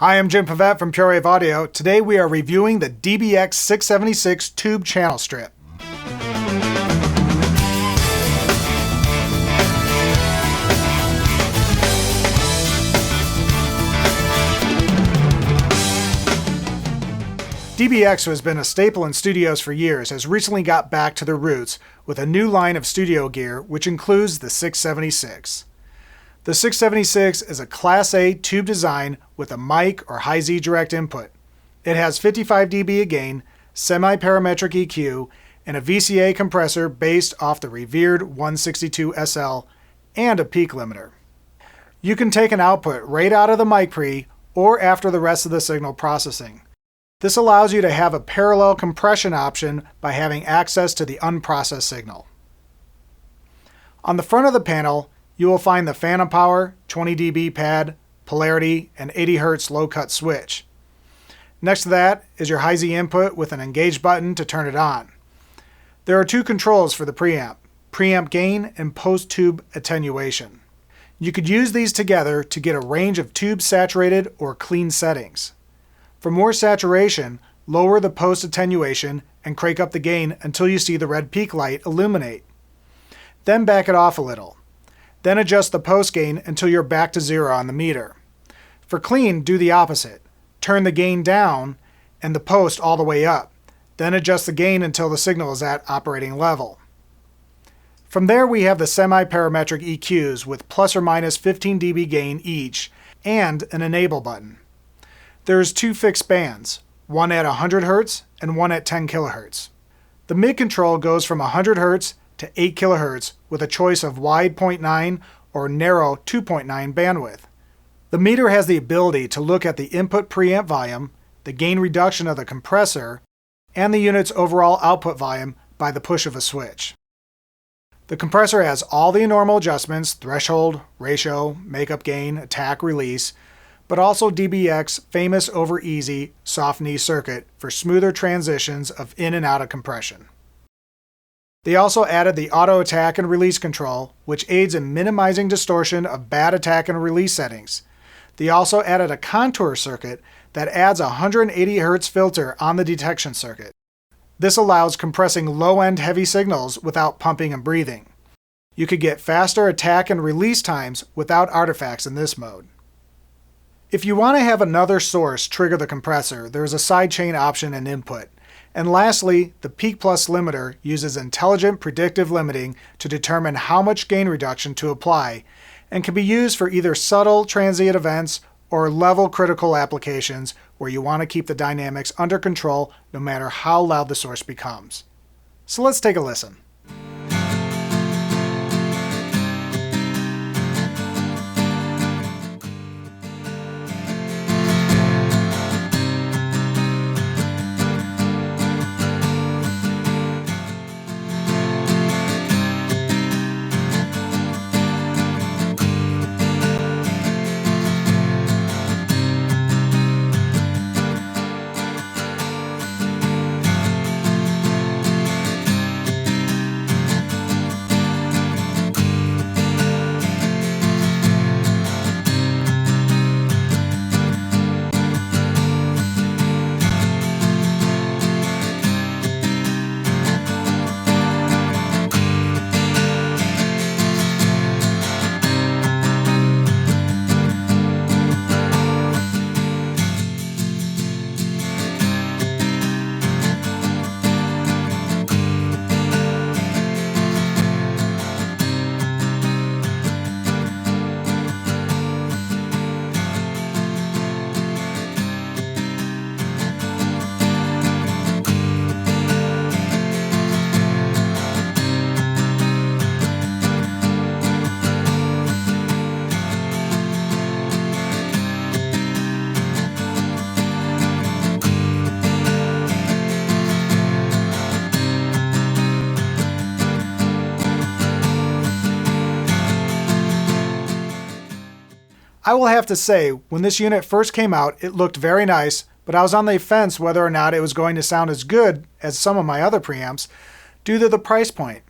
Hi, I'm Jim Pavett from Pure Wave Audio. Today we are reviewing the DBX 676 tube channel strip. DBX, who has been a staple in studios for years, has recently got back to their roots with a new line of studio gear, which includes the 676. The 676 is a Class A tube design with a mic or high Z direct input. It has 55 dB of gain, semi-parametric EQ, and a VCA compressor based off the revered 162 SL, and a peak limiter. You can take an output right out of the mic pre or after the rest of the signal processing. This allows you to have a parallel compression option by having access to the unprocessed signal. On the front of the panel, you will find the phantom power, 20 dB pad, polarity, and 80 Hz low cut switch. Next to that is your high Z input with an engage button to turn it on. There are two controls for the preamp gain and post-tube attenuation. You could use these together to get a range of tube saturated or clean settings. For more saturation, lower the post attenuation and crank up the gain until you see the red peak light illuminate. Then back it off a little. Then adjust the post gain until you're back to zero on the meter. For clean, do the opposite. Turn the gain down and the post all the way up. Then adjust the gain until the signal is at operating level. From there we have the semi-parametric EQs with plus or minus 15 dB gain each and an enable button. There's two fixed bands, one at 100 Hz and one at 10 kHz. The mid control goes from 100 Hz to 8 kHz with a choice of wide 0.9 or narrow 2.9 bandwidth. The meter has the ability to look at the input preamp volume, the gain reduction of the compressor, and the unit's overall output volume by the push of a switch. The compressor has all the normal adjustments, threshold, ratio, makeup gain, attack, release, but also DBX famous over easy soft knee circuit for smoother transitions of in and out of compression. They also added the auto attack and release control, which aids in minimizing distortion of bad attack and release settings. They also added a contour circuit that adds a 180 Hz filter on the detection circuit. This allows compressing low-end heavy signals without pumping and breathing. You could get faster attack and release times without artifacts in this mode. If you want to have another source trigger the compressor, there is a sidechain option and input. And lastly, the Peak Plus limiter uses intelligent predictive limiting to determine how much gain reduction to apply and can be used for either subtle transient events or level critical applications where you want to keep the dynamics under control no matter how loud the source becomes. So let's take a listen. I will have to say, when this unit first came out, it looked very nice, but I was on the fence whether or not it was going to sound as good as some of my other preamps due to the price point.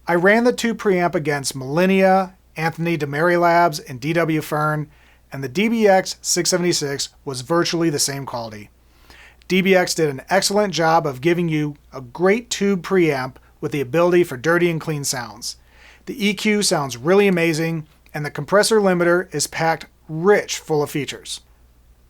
I ran the tube preamp against Millennia, Anthony DeMary Labs, and DW Fern, and the DBX 676 was virtually the same quality. DBX did an excellent job of giving you a great tube preamp with the ability for dirty and clean sounds. The EQ sounds really amazing, and the compressor limiter is packed rich full of features.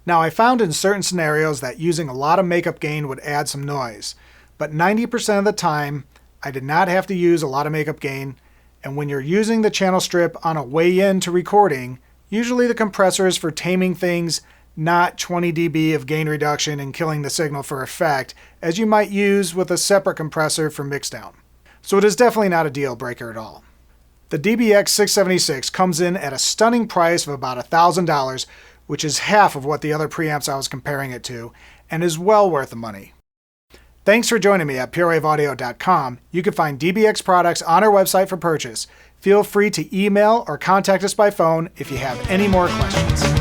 Now, I found in certain scenarios that using a lot of makeup gain would add some noise, but 90% of the time, I did not have to use a lot of makeup gain, and when you're using the channel strip on a way in to recording, usually the compressor is for taming things, not 20 dB of gain reduction and killing the signal for effect, as you might use with a separate compressor for mixdown. So it is definitely not a deal breaker at all. The DBX 676 comes in at a stunning price of about $1,000, which is half of what the other preamps I was comparing it to, and is well worth the money. Thanks for joining me at purewaveaudio.com. You can find DBX products on our website for purchase. Feel free to email or contact us by phone if you have any more questions.